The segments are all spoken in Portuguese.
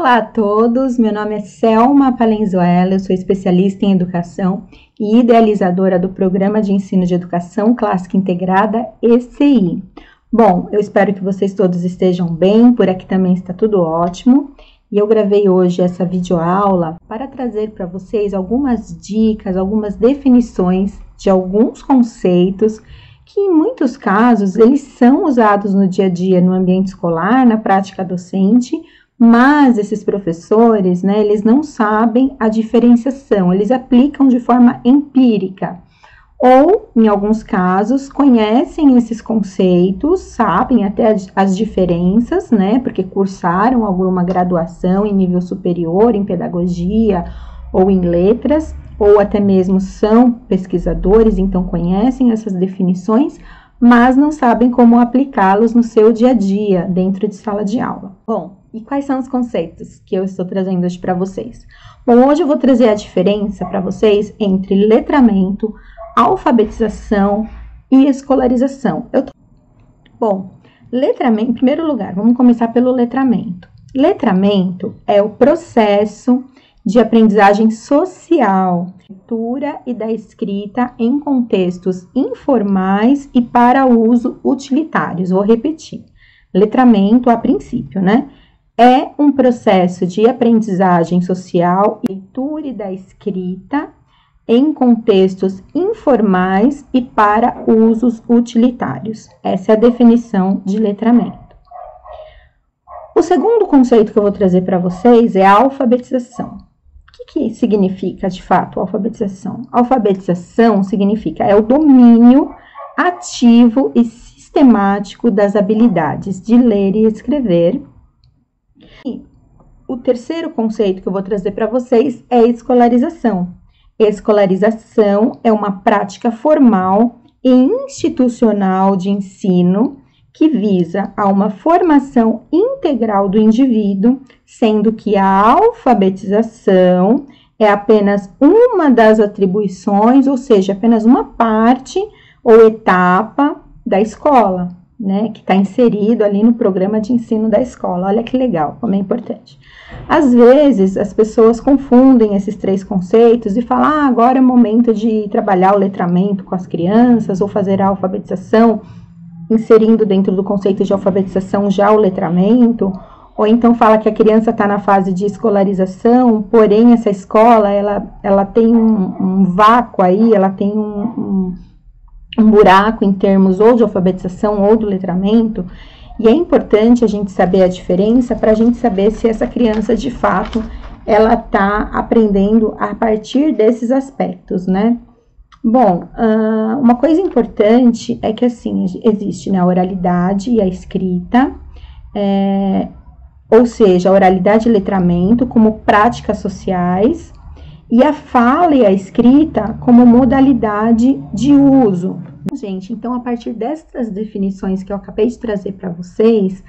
Olá a todos, meu nome é Selma Palenzuela, eu sou especialista em educação e idealizadora do Programa de Ensino de Educação Clássica Integrada ECI. Bom, eu espero que vocês todos estejam bem, por aqui também está tudo ótimo. E eu gravei hoje essa videoaula para trazer para vocês algumas dicas, algumas definições de alguns conceitos que em muitos casos eles são usados no dia a dia no ambiente escolar, na prática docente, mas esses professores, eles não sabem a diferenciação, eles aplicam de forma empírica. Ou, em alguns casos, conhecem esses conceitos, sabem até as diferenças, porque cursaram alguma graduação em nível superior, em pedagogia ou em letras, ou até mesmo são pesquisadores, então conhecem essas definições, mas não sabem como aplicá-los no seu dia a dia, dentro de sala de aula. Bom, e quais são os conceitos que eu estou trazendo hoje para vocês? Bom, hoje eu vou trazer a diferença para vocês entre letramento, alfabetização e escolarização. Bom, letramento, em primeiro lugar, vamos começar pelo letramento. Letramento é o processo de aprendizagem social, leitura e da escrita em contextos informais e para uso utilitários. Vou repetir. Letramento, a princípio, é um processo de aprendizagem social, leitura e da escrita em contextos informais e para usos utilitários. Essa é a definição de letramento. O segundo conceito que eu vou trazer para vocês é a alfabetização. O que significa, de fato, alfabetização? Alfabetização significa o domínio ativo e sistemático das habilidades de ler e escrever. E o terceiro conceito que eu vou trazer para vocês é a escolarização. Escolarização é uma prática formal e institucional de ensino que visa a uma formação integral do indivíduo, sendo que a alfabetização é apenas uma das atribuições, ou seja, apenas uma parte ou etapa da escola, que está inserido ali no programa de ensino da escola. Olha que legal, como é importante. Às vezes, as pessoas confundem esses três conceitos e falam, agora é o momento de trabalhar o letramento com as crianças ou fazer a alfabetização, inserindo dentro do conceito de alfabetização já o letramento, ou então fala que a criança está na fase de escolarização, porém essa escola, ela tem um vácuo aí, ela tem um buraco em termos ou de alfabetização ou do letramento, e é importante a gente saber a diferença para a gente saber se essa criança, de fato, ela está aprendendo a partir desses aspectos, Bom, uma coisa importante é que, assim, existe a oralidade e a escrita, ou seja, a oralidade e letramento como práticas sociais, e a fala e a escrita como modalidade de uso. Gente, então, a partir dessas definições que eu acabei de trazer para vocês,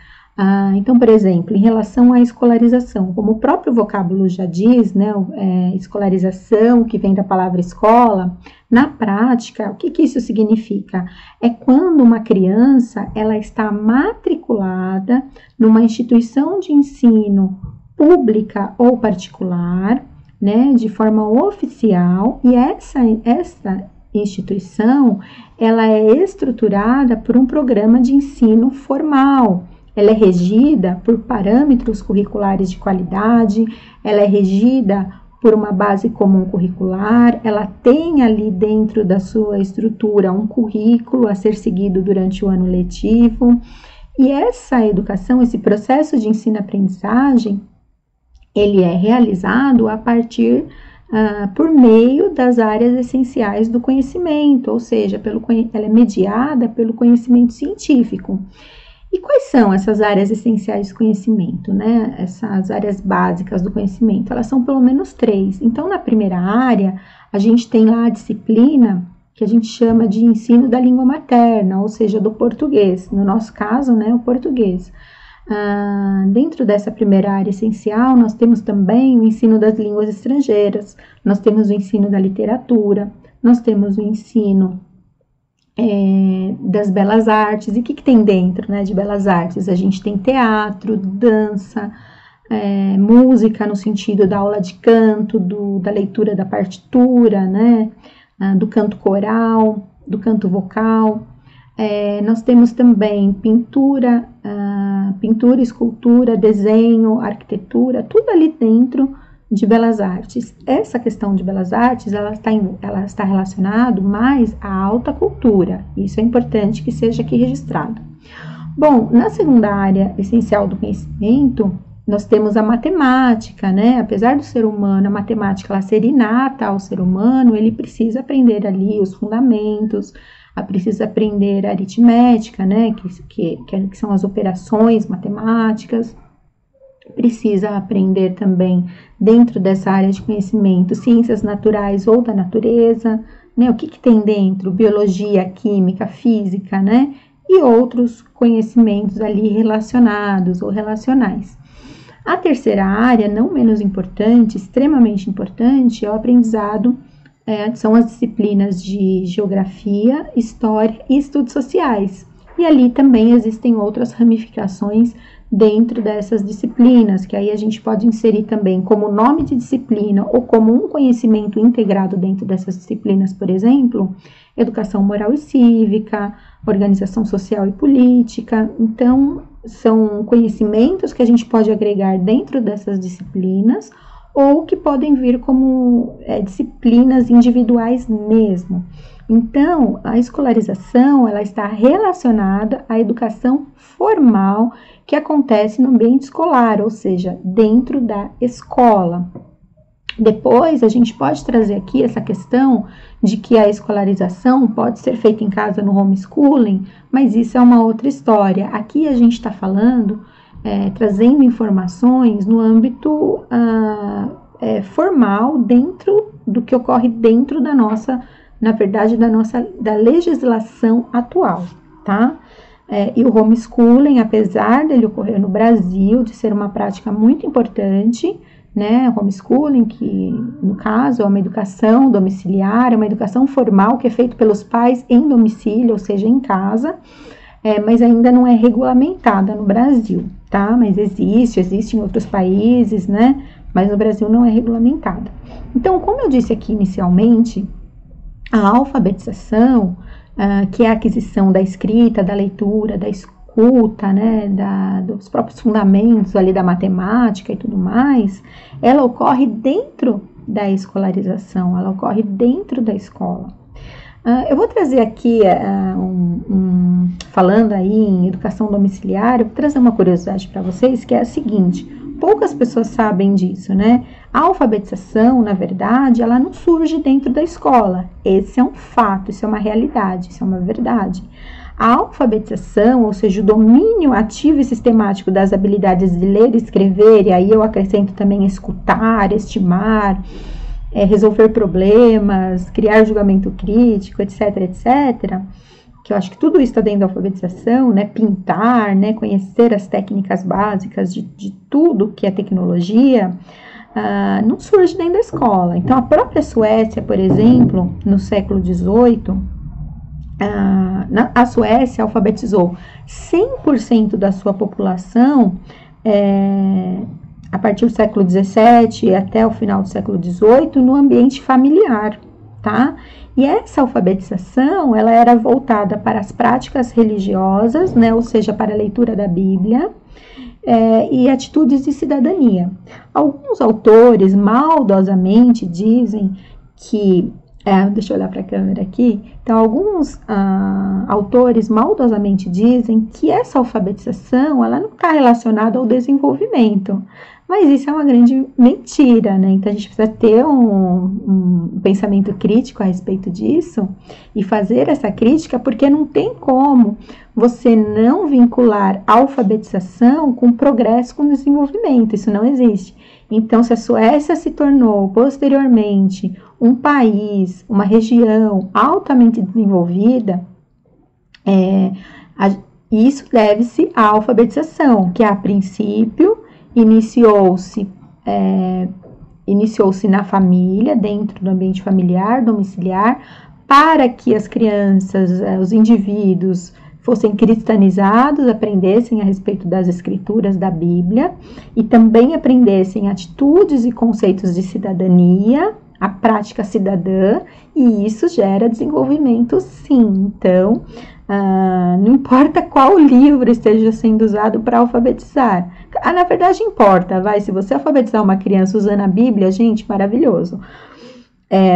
então, por exemplo, em relação à escolarização, como o próprio vocábulo já diz, escolarização, que vem da palavra escola, na prática, o que isso significa? É quando uma criança, ela está matriculada numa instituição de ensino pública ou particular, de forma oficial, e essa instituição, ela é estruturada por um programa de ensino formal. Ela é regida por parâmetros curriculares de qualidade, ela é regida por uma base comum curricular, ela tem ali dentro da sua estrutura um currículo a ser seguido durante o ano letivo, e essa educação, esse processo de ensino-aprendizagem, ele é realizado a partir, por meio das áreas essenciais do conhecimento, ou seja, ela é mediada pelo conhecimento científico. E quais são essas áreas essenciais do conhecimento, Essas áreas básicas do conhecimento? Elas são pelo menos 3. Então, na primeira área, a gente tem lá a disciplina que a gente chama de ensino da língua materna, ou seja, do português. No nosso caso, o português. Dentro dessa primeira área essencial, nós temos também o ensino das línguas estrangeiras, nós temos o ensino da literatura, nós temos o ensino das belas artes. E o que tem dentro, de belas artes? A gente tem teatro, dança, música no sentido da aula de canto, da leitura da partitura, né? Do canto coral, do canto vocal. Nós temos também pintura, escultura, desenho, arquitetura, tudo ali dentro de Belas Artes. Essa questão de Belas Artes, ela está relacionada mais à alta cultura. Isso é importante que seja aqui registrado. Bom, na segunda área essencial do conhecimento, nós temos a matemática, né? Apesar do ser humano, a matemática ela ser inata ao ser humano, ele precisa aprender ali os fundamentos, precisa aprender a aritmética, né? Que são as operações matemáticas. Precisa aprender também, dentro dessa área de conhecimento, ciências naturais ou da natureza, né? O que tem dentro? Biologia, química, física, né? E outros conhecimentos ali relacionados ou relacionais. A terceira área, não menos importante, extremamente importante, é o aprendizado, são as disciplinas de geografia, história e estudos sociais. E ali também existem outras ramificações dentro dessas disciplinas, que aí a gente pode inserir também como nome de disciplina ou como um conhecimento integrado dentro dessas disciplinas, por exemplo, educação moral e cívica, organização social e política. Então, são conhecimentos que a gente pode agregar dentro dessas disciplinas ou que podem vir como disciplinas individuais mesmo. Então, a escolarização ela está relacionada à educação formal que acontece no ambiente escolar, ou seja, dentro da escola. Depois, a gente pode trazer aqui essa questão de que a escolarização pode ser feita em casa no homeschooling, mas isso é uma outra história. Aqui a gente está falando, trazendo informações no âmbito formal, dentro do que ocorre dentro da nossa, na verdade, da legislação atual, tá? E o homeschooling, apesar dele ocorrer no Brasil, de ser uma prática muito importante, né, homeschooling, que no caso é uma educação domiciliar, é uma educação formal que é feita pelos pais em domicílio, ou seja, em casa, mas ainda não é regulamentada no Brasil, tá? Mas existe em outros países, né? Mas no Brasil não é regulamentada. Então, como eu disse aqui inicialmente, a alfabetização, que é a aquisição da escrita, da leitura, da escuta, né, dos próprios fundamentos ali da matemática e tudo mais, ela ocorre dentro da escolarização, ela ocorre dentro da escola. Eu vou trazer aqui, falando aí em educação domiciliar, eu vou trazer uma curiosidade para vocês, que é a seguinte: poucas pessoas sabem disso, né? A alfabetização, na verdade, ela não surge dentro da escola. Esse é um fato, isso é uma realidade, isso é uma verdade. A alfabetização, ou seja, o domínio ativo e sistemático das habilidades de ler e escrever, e aí eu acrescento também escutar, estimar, resolver problemas, criar julgamento crítico, etc, etc, que eu acho que tudo isso está dentro da alfabetização, né? Pintar, né? Conhecer as técnicas básicas de tudo que é tecnologia, não surge dentro da escola. Então, a própria Suécia, por exemplo, no século XVIII, a Suécia alfabetizou 100% da sua população a partir do século XVII até o final do século XVIII no ambiente familiar, tá? E essa alfabetização, ela era voltada para as práticas religiosas, né? Ou seja, para a leitura da Bíblia e atitudes de cidadania. Alguns autores maldosamente dizem que deixa eu olhar para a câmera aqui. Então, alguns autores maldosamente dizem que essa alfabetização ela não está relacionada ao desenvolvimento. Mas isso é uma grande mentira, né? Então, a gente precisa ter um pensamento crítico a respeito disso e fazer essa crítica, porque não tem como você não vincular a alfabetização com progresso, com desenvolvimento. Isso não existe. Então, se a Suécia se tornou posteriormente um país, uma região altamente desenvolvida, isso deve-se à alfabetização, que a princípio iniciou-se na família, dentro do ambiente familiar, domiciliar, para que as crianças, os indivíduos, fossem cristanizados, aprendessem a respeito das escrituras da Bíblia e também aprendessem atitudes e conceitos de cidadania, a prática cidadã, e isso gera desenvolvimento, sim. Então, não importa qual livro esteja sendo usado para alfabetizar. Na verdade importa, se você alfabetizar uma criança usando a Bíblia, gente, maravilhoso.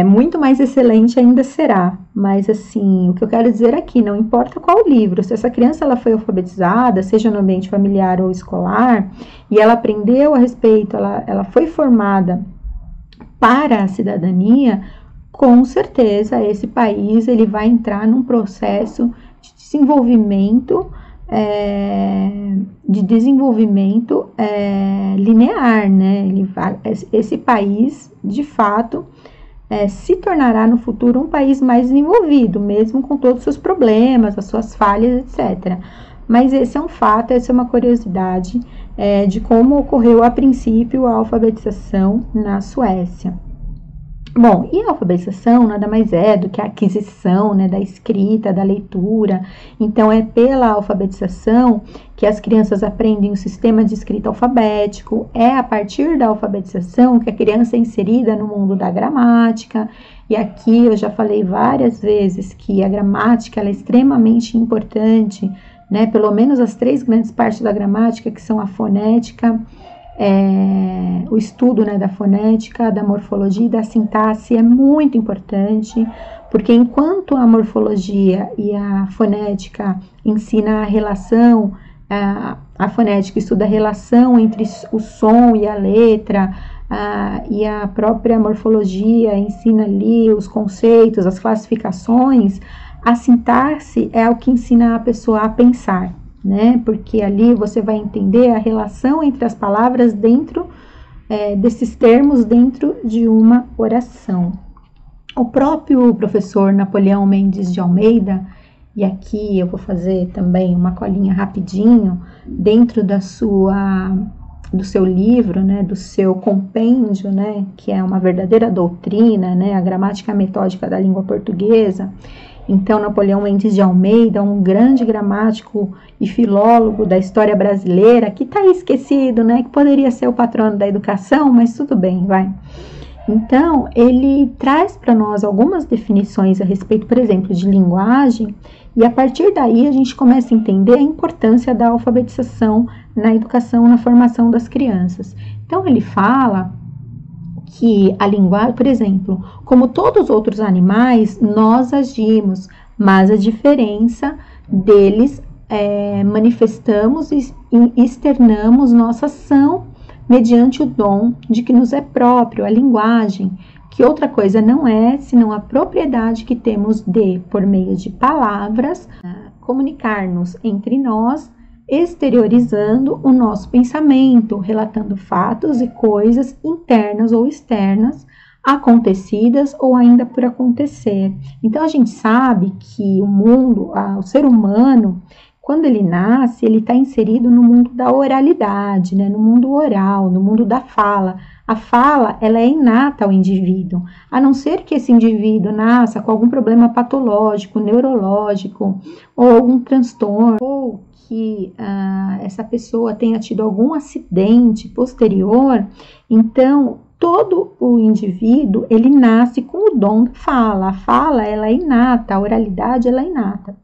Muito mais excelente ainda será, mas assim, o que eu quero dizer aqui, não importa qual livro, se essa criança ela foi alfabetizada, seja no ambiente familiar ou escolar, e ela aprendeu a respeito, ela foi formada para a cidadania, com certeza esse país ele vai entrar num processo de desenvolvimento linear, né? Esse país, de fato, se tornará no futuro um país mais desenvolvido, mesmo com todos os seus problemas, as suas falhas, etc. Mas esse é um fato, essa é uma curiosidade de como ocorreu a princípio a alfabetização na Suécia. Bom, e a alfabetização nada mais é do que a aquisição, né, da escrita, da leitura. Então, é pela alfabetização que as crianças aprendem o sistema de escrita alfabético. É a partir da alfabetização que a criança é inserida no mundo da gramática. E aqui eu já falei várias vezes que a gramática ela é extremamente importante, né? Pelo menos as 3 grandes partes da gramática, que são a fonética, o estudo, né, da fonética, da morfologia e da sintaxe é muito importante, porque enquanto a morfologia e a fonética ensina a relação, a fonética estuda a relação entre o som e a letra, e a própria morfologia ensina ali os conceitos, as classificações, a sintaxe é o que ensina a pessoa a pensar, né? Porque ali você vai entender a relação entre as palavras dentro desses termos dentro de uma oração. O próprio professor Napoleão Mendes de Almeida, e aqui eu vou fazer também uma colinha rapidinho, dentro do seu livro, né, do seu compêndio, né, que é uma verdadeira doutrina, né, a gramática metódica da língua portuguesa. Então, Napoleão Mendes de Almeida, um grande gramático e filólogo da história brasileira, que está aí esquecido, né? Que poderia ser o patrono da educação, mas tudo bem, vai. Então, ele traz para nós algumas definições a respeito, por exemplo, de linguagem, e a partir daí a gente começa a entender a importância da alfabetização na educação, na formação das crianças. Então, ele fala que a linguagem, por exemplo, como todos os outros animais, nós agimos, mas a diferença deles manifestamos e externamos nossa ação mediante o dom de que nos é próprio, a linguagem, que outra coisa não é, senão a propriedade que temos de, por meio de palavras, comunicar-nos entre nós, exteriorizando o nosso pensamento, relatando fatos e coisas internas ou externas, acontecidas ou ainda por acontecer. Então, a gente sabe que o mundo, o ser humano, quando ele nasce, ele está inserido no mundo da oralidade, né? No mundo oral, no mundo da fala. A fala, ela é inata ao indivíduo, a não ser que esse indivíduo nasça com algum problema patológico, neurológico, ou algum transtorno, ou que essa pessoa tenha tido algum acidente posterior. Então, todo o indivíduo, ele nasce com o dom da fala. A fala, ela é inata, a oralidade, ela é inata.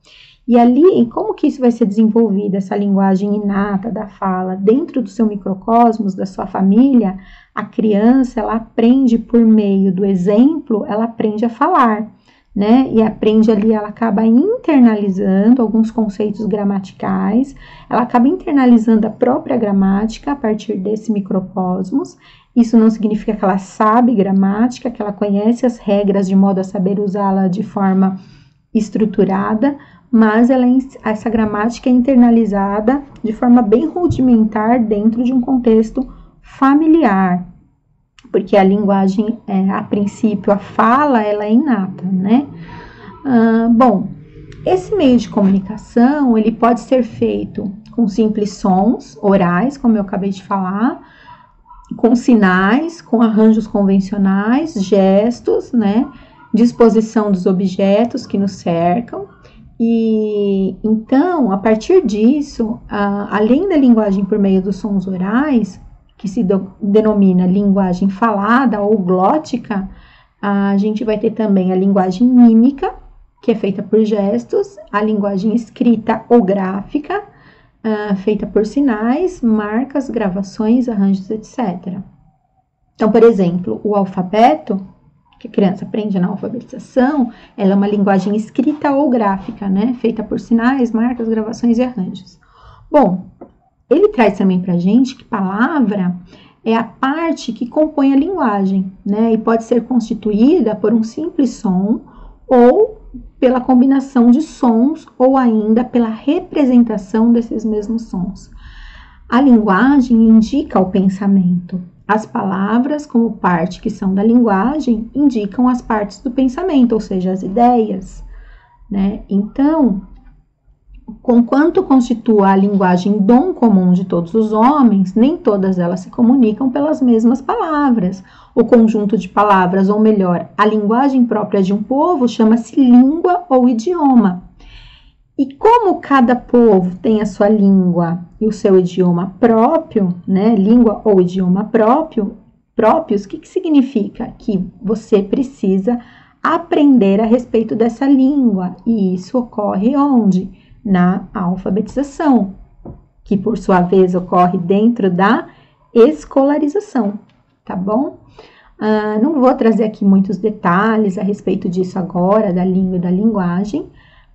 E ali, como que isso vai ser desenvolvido, essa linguagem inata da fala? Dentro do seu microcosmos, da sua família, a criança, ela aprende por meio do exemplo, ela aprende a falar, né? E aprende ali, ela acaba internalizando alguns conceitos gramaticais, ela acaba internalizando a própria gramática a partir desse microcosmos. Isso não significa que ela sabe gramática, que ela conhece as regras de modo a saber usá-la de forma estruturada, mas essa gramática é internalizada de forma bem rudimentar dentro de um contexto familiar, porque a linguagem, a princípio, a fala, ela é inata, né? Bom, esse meio de comunicação, ele pode ser feito com simples sons orais, como eu acabei de falar, com sinais, com arranjos convencionais, gestos, né? Disposição dos objetos que nos cercam. E então, a partir disso, além da linguagem por meio dos sons orais, que se denomina linguagem falada ou glótica, a gente vai ter também a linguagem mímica, que é feita por gestos, a linguagem escrita ou gráfica, feita por sinais, marcas, gravações, arranjos, etc. Então, por exemplo, o alfabeto, que a criança aprende na alfabetização, ela é uma linguagem escrita ou gráfica, né? Feita por sinais, marcas, gravações e arranjos. Bom, ele traz também para a gente que palavra é a parte que compõe a linguagem, né? E pode ser constituída por um simples som ou pela combinação de sons ou ainda pela representação desses mesmos sons. A linguagem indica o pensamento. As palavras, como parte que são da linguagem, indicam as partes do pensamento, ou seja, as ideias, né? Então, conquanto constitua a linguagem dom comum de todos os homens, nem todas elas se comunicam pelas mesmas palavras. O conjunto de palavras, ou melhor, a linguagem própria de um povo, chama-se língua ou idioma. E como cada povo tem a sua língua e o seu idioma próprio, né, língua ou idioma próprios, o que significa? Que você precisa aprender a respeito dessa língua, e isso ocorre onde? Na alfabetização, que por sua vez ocorre dentro da escolarização, tá bom? Não vou trazer aqui muitos detalhes a respeito disso agora, da língua e da linguagem,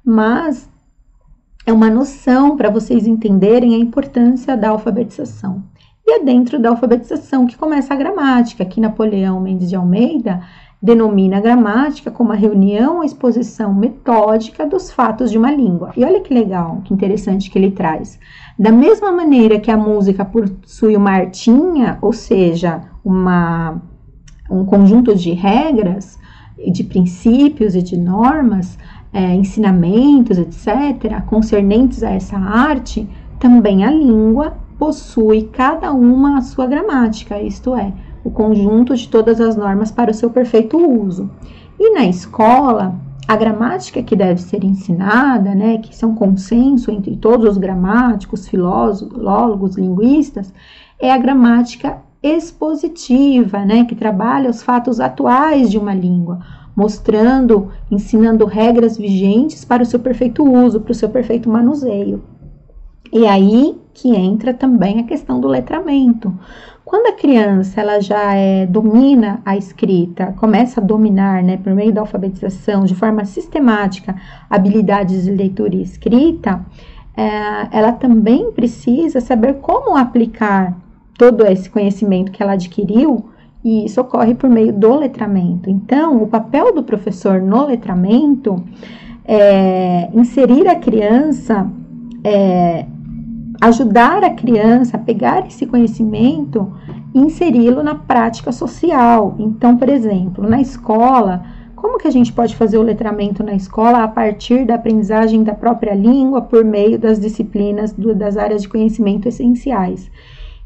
mas é uma noção para vocês entenderem a importância da alfabetização. E é dentro da alfabetização que começa a gramática, que Napoleão Mendes de Almeida denomina a gramática como a reunião ou exposição metódica dos fatos de uma língua. E olha que legal, que interessante que ele traz. Da mesma maneira que a música possui uma artinha, ou seja, um conjunto de regras, de princípios e de normas, ensinamentos, etc., concernentes a essa arte, também a língua possui cada uma a sua gramática, isto é, o conjunto de todas as normas para o seu perfeito uso. E na escola, a gramática que deve ser ensinada, né, que isso é um consenso entre todos os gramáticos, filólogos, linguistas, é a gramática expositiva, né, que trabalha os fatos atuais de uma língua, mostrando, ensinando regras vigentes para o seu perfeito uso, para o seu perfeito manuseio. E aí que entra também a questão do letramento. Quando a criança ela já domina a escrita, começa a dominar, né, por meio da alfabetização, de forma sistemática, habilidades de leitura e escrita, ela também precisa saber como aplicar todo esse conhecimento que ela adquiriu, e isso ocorre por meio do letramento. Então, o papel do professor no letramento é inserir a criança, ajudar a criança a pegar esse conhecimento e inseri-lo na prática social. Então, por exemplo, na escola, como que a gente pode fazer o letramento na escola a partir da aprendizagem da própria língua por meio das disciplinas das áreas de conhecimento essenciais?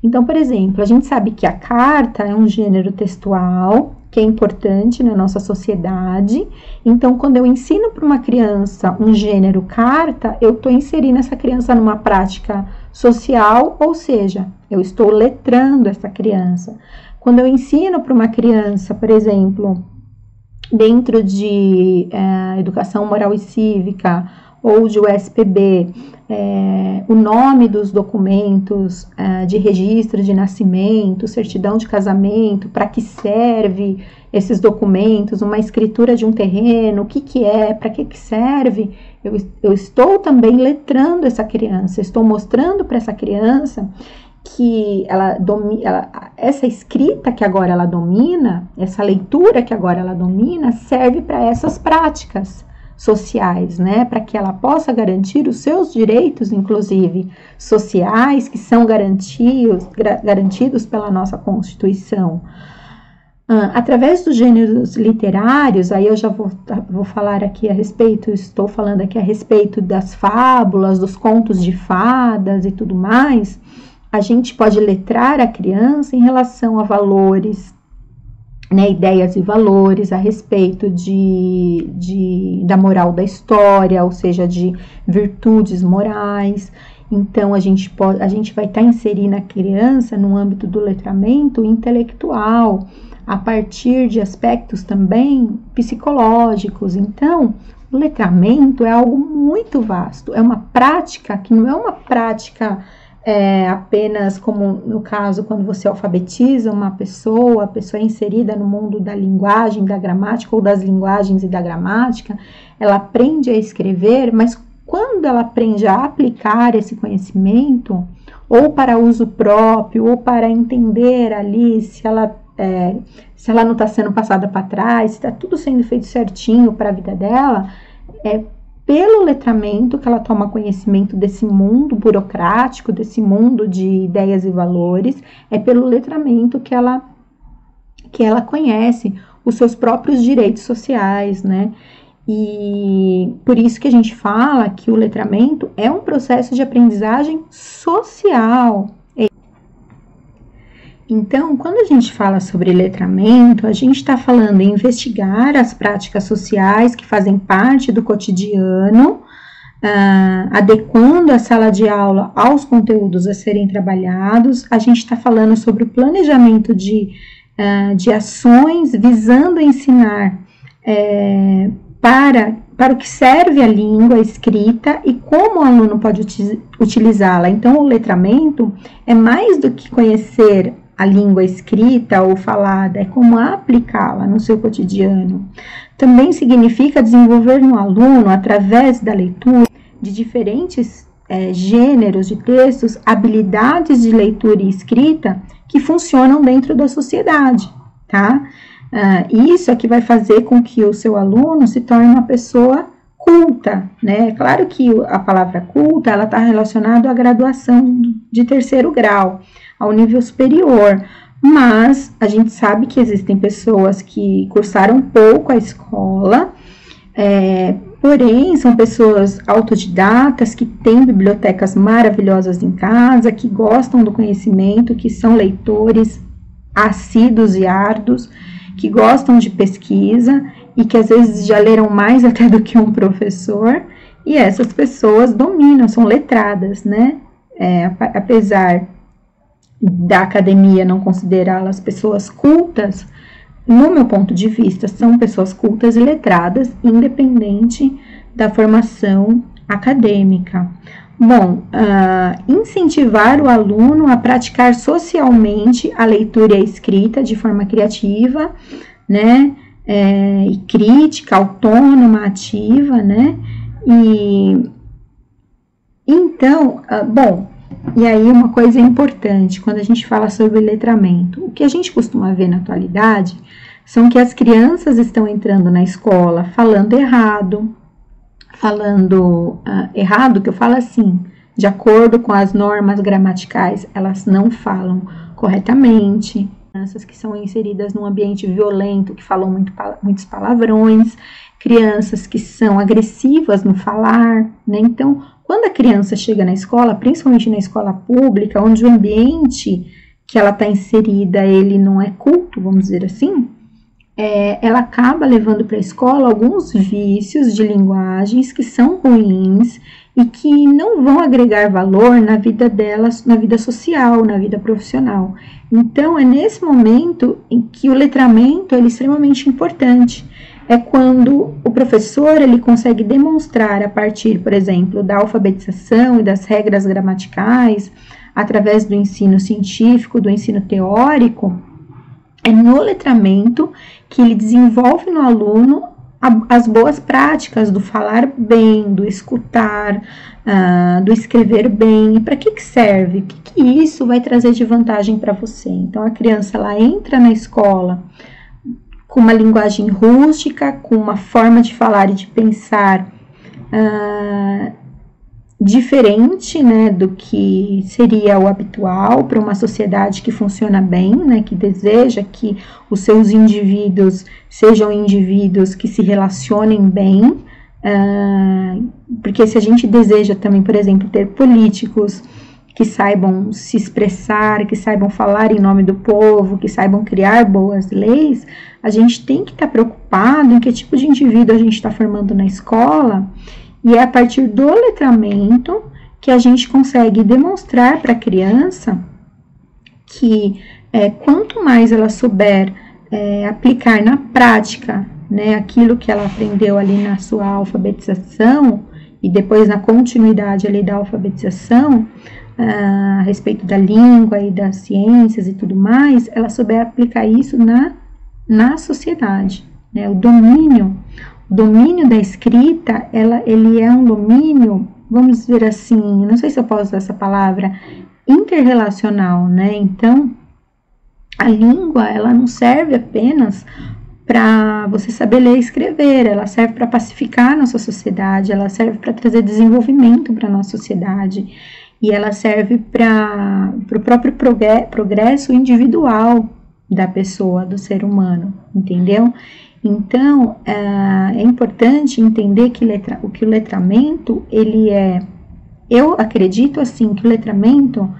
Então, por exemplo, a gente sabe que a carta é um gênero textual que é importante na nossa sociedade. Então, quando eu ensino para uma criança um gênero carta, eu estou inserindo essa criança numa prática social, ou seja, eu estou letrando essa criança. Quando eu ensino para uma criança, por exemplo, dentro de educação moral e cívica ou de USPB, o nome dos documentos de registro de nascimento, certidão de casamento, para que serve esses documentos, uma escritura de um terreno, o que é, para que serve, eu estou também letrando essa criança, estou mostrando para essa criança que essa escrita que agora ela domina, essa leitura que agora ela domina, serve para essas práticas sociais, né, para que ela possa garantir os seus direitos, inclusive sociais, que são garantidos pela nossa Constituição. Através dos gêneros literários, aí eu já vou falar aqui a respeito, estou falando aqui a respeito das fábulas, dos contos de fadas e tudo mais, a gente pode letrar a criança em relação a valores né, ideias e valores a respeito da moral da história, ou seja, de virtudes morais. Então, a gente vai estar inserindo a criança no âmbito do letramento intelectual, a partir de aspectos também psicológicos. Então, o letramento é algo muito vasto, é uma prática que não é uma prática apenas como no caso quando você alfabetiza uma pessoa, a pessoa é inserida no mundo da linguagem, da gramática ou das linguagens e da gramática, ela aprende a escrever, mas quando ela aprende a aplicar esse conhecimento, ou para uso próprio, ou para entender ali se ela não está sendo passada para trás, se está tudo sendo feito certinho para a vida dela, pelo letramento que ela toma conhecimento desse mundo burocrático, desse mundo de ideias e valores, é pelo letramento que ela conhece os seus próprios direitos sociais, né? E por isso que a gente fala que o letramento é um processo de aprendizagem social. Então, quando a gente fala sobre letramento, a gente está falando em investigar as práticas sociais que fazem parte do cotidiano, adequando a sala de aula aos conteúdos a serem trabalhados. A gente está falando sobre o planejamento de ações visando ensinar para o que serve a língua escrita e como o aluno pode utilizá-la. Então, o letramento é mais do que conhecer a língua escrita ou falada, é como aplicá-la no seu cotidiano. Também significa desenvolver no aluno, através da leitura de diferentes gêneros de textos, habilidades de leitura e escrita que funcionam dentro da sociedade, tá? Isso é que vai fazer com que o seu aluno se torne uma pessoa culta, né? Claro que a palavra culta, ela está relacionada à graduação de 3º grau, ao nível superior, mas a gente sabe que existem pessoas que cursaram pouco a escola, porém são pessoas autodidatas, que têm bibliotecas maravilhosas em casa, que gostam do conhecimento, que são leitores assíduos e árduos, que gostam de pesquisa e que às vezes já leram mais até do que um professor, e essas pessoas dominam, são letradas, né? Apesar da academia não considerá-las pessoas cultas, no meu ponto de vista, são pessoas cultas e letradas, independente da formação acadêmica. Bom, incentivar o aluno a praticar socialmente a leitura e a escrita de forma criativa, né, e crítica, autônoma, ativa, né, e então, e aí uma coisa importante, quando a gente fala sobre letramento, o que a gente costuma ver na atualidade são que as crianças estão entrando na escola falando errado, que eu falo assim, de acordo com as normas gramaticais, elas não falam corretamente. Crianças que são inseridas num ambiente violento, que falam muitos palavrões, crianças que são agressivas no falar, né? Então, quando a criança chega na escola, principalmente na escola pública, onde o ambiente que ela está inserida, ele não é culto, vamos dizer assim, ela acaba levando para a escola alguns vícios de linguagens que são ruins e que não vão agregar valor na vida delas, na vida social, na vida profissional. Então, é nesse momento em que o letramento é extremamente importante. É quando o professor ele consegue demonstrar a partir, por exemplo, da alfabetização e das regras gramaticais, através do ensino científico, do ensino teórico, é no letramento que ele desenvolve no aluno as boas práticas do falar bem, do escutar, do escrever bem. E para que serve? O que isso vai trazer de vantagem para você? Então, a criança ela entra na escola com uma linguagem rústica, com uma forma de falar e de pensar diferente, né, do que seria o habitual para uma sociedade que funciona bem, né, que deseja que os seus indivíduos sejam indivíduos que se relacionem bem, porque se a gente deseja também, por exemplo, ter políticos que saibam se expressar, que saibam falar em nome do povo, que saibam criar boas leis, a gente tem que estar preocupado em que tipo de indivíduo a gente está formando na escola, e é a partir do letramento que a gente consegue demonstrar para a criança que quanto mais ela souber aplicar na prática, né, aquilo que ela aprendeu ali na sua alfabetização, e depois na continuidade ali da alfabetização, a respeito da língua e das ciências e tudo mais, ela souber aplicar isso na sociedade, né? O domínio da escrita, ele é um domínio, vamos dizer assim, não sei se eu posso usar essa palavra, interrelacional, né? Então, a língua, ela não serve apenas para você saber ler e escrever, ela serve para pacificar a nossa sociedade, ela serve para trazer desenvolvimento para a nossa sociedade, e ela serve para o próprio progresso individual da pessoa, do ser humano, entendeu? Então, é importante entender que o letramento, ele eu acredito assim, que o letramento,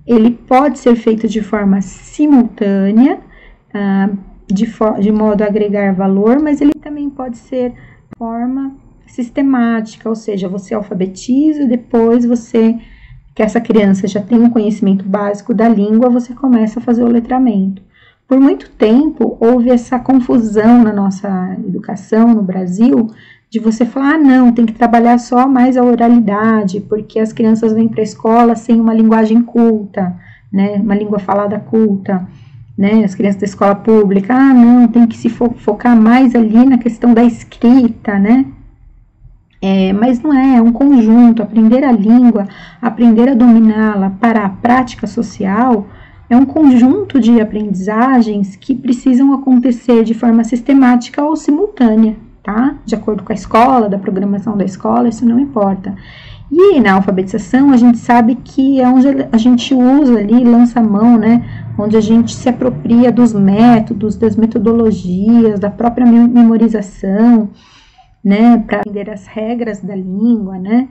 ele pode ser feito de forma simultânea, de modo a agregar valor, mas ele também pode ser de forma sistemática, ou seja, você alfabetiza, depois que essa criança já tem um conhecimento básico da língua, você começa a fazer o letramento. Por muito tempo, houve essa confusão na nossa educação no Brasil, de você falar, não, tem que trabalhar só mais a oralidade, porque as crianças vêm para a escola sem uma linguagem culta, né, uma língua falada culta, né, as crianças da escola pública, não, tem que se focar mais ali na questão da escrita, né, mas não é um conjunto. Aprender a língua, aprender a dominá-la para a prática social, é um conjunto de aprendizagens que precisam acontecer de forma sistemática ou simultânea, tá? De acordo com a escola, da programação da escola, isso não importa. E na alfabetização, a gente sabe que é onde a gente usa ali, lança a mão, né? Onde a gente se apropria dos métodos, das metodologias, da própria memorização, né? Para aprender as regras da língua, né?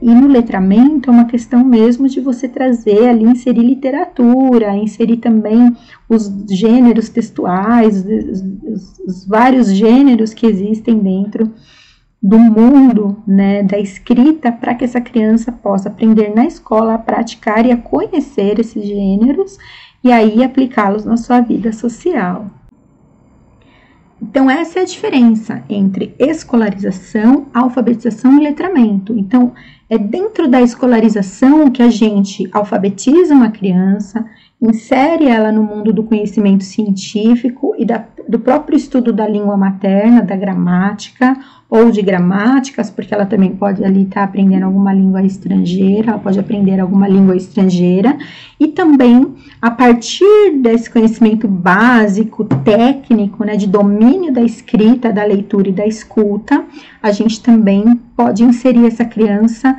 E no letramento é uma questão mesmo de você trazer ali, inserir literatura, inserir também os gêneros textuais, os vários gêneros que existem dentro do mundo, né, da escrita, para que essa criança possa aprender na escola a praticar e a conhecer esses gêneros e aí aplicá-los na sua vida social. Então, essa é a diferença entre escolarização, alfabetização e letramento. Então, é dentro da escolarização que a gente alfabetiza uma criança, insere ela no mundo do conhecimento científico e do próprio estudo da língua materna, da gramática ou de gramáticas, porque ela também pode ali estar aprendendo alguma língua estrangeira, ela pode aprender alguma língua estrangeira, e também a partir desse conhecimento básico, técnico, né, de domínio da escrita, da leitura e da escuta, a gente também pode inserir essa criança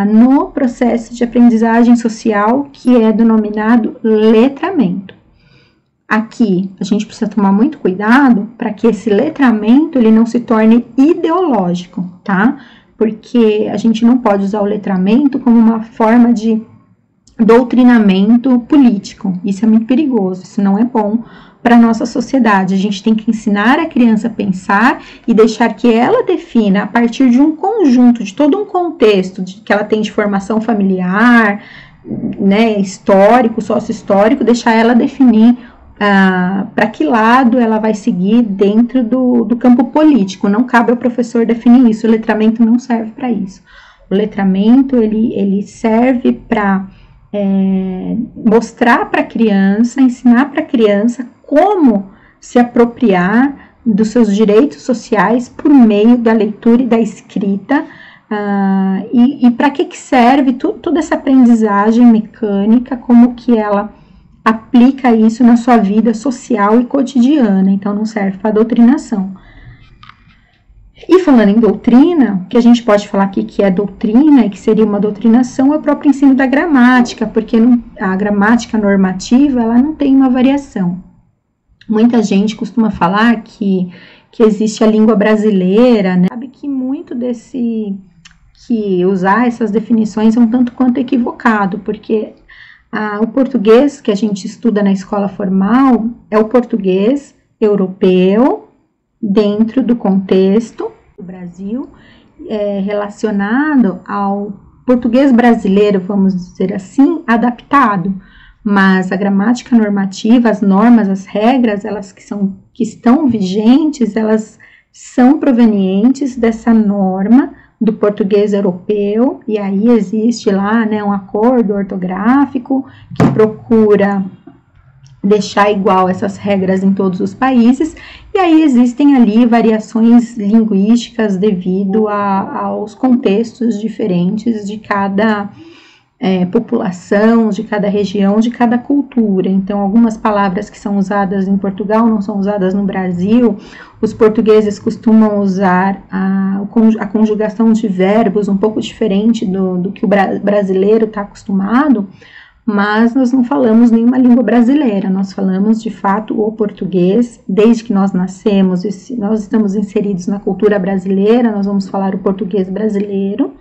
no processo de aprendizagem social, que é denominado letramento. Aqui, a gente precisa tomar muito cuidado para que esse letramento ele não se torne ideológico, tá? Porque a gente não pode usar o letramento como uma forma de doutrinamento político. Isso é muito perigoso, isso não é bom para a nossa sociedade. A gente tem que ensinar a criança a pensar e deixar que ela defina, a partir de um conjunto, de todo um contexto que ela tem de formação familiar, né, histórico, sócio-histórico, deixar ela definir para que lado ela vai seguir dentro do campo político. Não cabe ao professor definir isso, o letramento não serve para isso. O letramento, ele serve para mostrar para a criança, ensinar para a criança como se apropriar dos seus direitos sociais por meio da leitura e da escrita, e para que serve toda essa aprendizagem mecânica, como que ela aplica isso na sua vida social e cotidiana. Então, não serve para doutrinação. E falando em doutrina, o que a gente pode falar aqui que é doutrina e que seria uma doutrinação é o próprio ensino da gramática, porque a gramática normativa, ela não tem uma variação. Muita gente costuma falar que existe a língua brasileira, né? Sabe que muito que usar essas definições é um tanto quanto equivocado, porque o português que a gente estuda na escola formal é o português europeu dentro do contexto do Brasil, relacionado ao português brasileiro, vamos dizer assim, adaptado. Mas a gramática normativa, as normas, as regras, elas que estão vigentes, elas são provenientes dessa norma do português europeu, e aí existe lá, né, um acordo ortográfico que procura deixar igual essas regras em todos os países, e aí existem ali variações linguísticas devido aos contextos diferentes de cada população, de cada região, de cada cultura. Então, algumas palavras que são usadas em Portugal não são usadas no Brasil. Os portugueses costumam usar a conjugação de verbos um pouco diferente do que o brasileiro está acostumado, mas nós não falamos nenhuma língua brasileira, nós falamos de fato o português. Desde que nós nascemos, nós estamos inseridos na cultura brasileira, nós vamos falar o português brasileiro,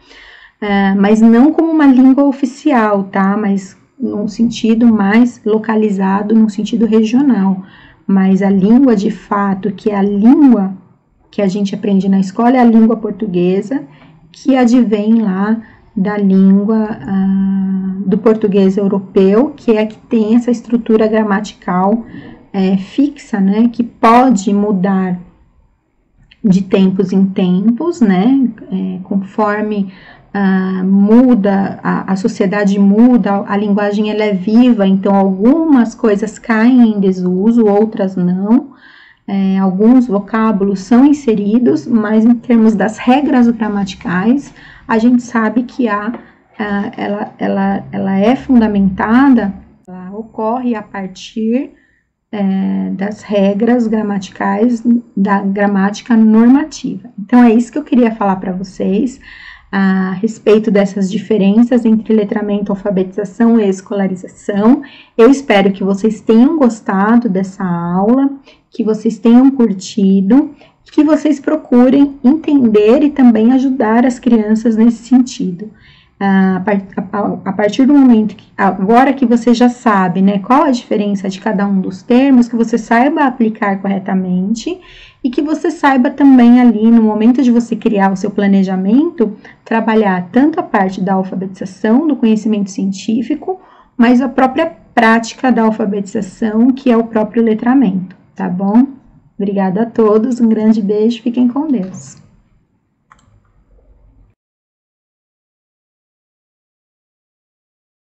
mas não como uma língua oficial, tá? Mas num sentido mais localizado, num sentido regional. Mas a língua de fato, que é a língua que a gente aprende na escola, é a língua portuguesa, que advém lá da língua do português europeu, que é a que tem essa estrutura gramatical fixa, né? Que pode mudar de tempos em tempos, né? Conforme muda, a sociedade muda, a linguagem ela é viva, então algumas coisas caem em desuso, outras não, alguns vocábulos são inseridos, mas em termos das regras gramaticais, a gente sabe que ela é fundamentada, ela ocorre a partir das regras gramaticais da gramática normativa. Então é isso que eu queria falar para vocês a respeito dessas diferenças entre letramento, alfabetização e escolarização. Eu espero que vocês tenham gostado dessa aula, que vocês tenham curtido, que vocês procurem entender e também ajudar as crianças nesse sentido. A partir do momento agora que você já sabe, né, qual a diferença de cada um dos termos, que você saiba aplicar corretamente e que você saiba também ali, no momento de você criar o seu planejamento, trabalhar tanto a parte da alfabetização, do conhecimento científico, mas a própria prática da alfabetização, que é o próprio letramento, tá bom? Obrigada a todos, um grande beijo, fiquem com Deus.